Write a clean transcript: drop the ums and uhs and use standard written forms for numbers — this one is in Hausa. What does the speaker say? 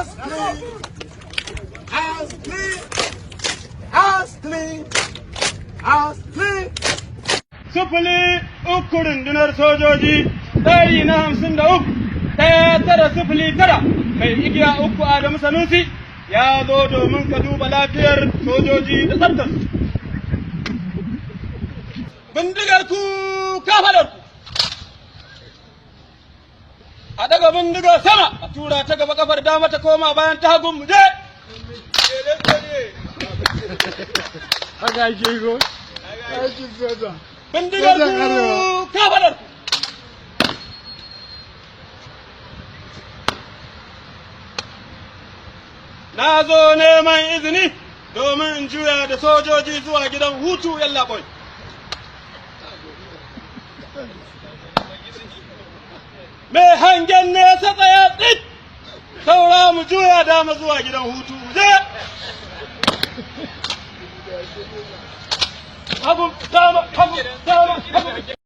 as clean, as clean, as clean, as clean. Sufuli uku rundunar sojoji, ɗari na 53, ɗaya tara sufuli tara, mai igiya uku Adamu Sanusi ya zo domin ka duba lafiyar sojoji da tsaftarsu. Bindigar ku kafadar ku. A daga bindigar sama, a tura ta gaba kafar dama ta koma bayan ta hagun mu je. Haka ake go. Aikin soja. Bindigar ku kafadar ku. Na zo neman izini domin in juya da sojoji zuwa gidan hutu yallaɓoi. Mai hangen nesa tsaya tsit, saura mu juya dama zuwa gidan hutu je. Hagu, dama, hagu, dama, hagu.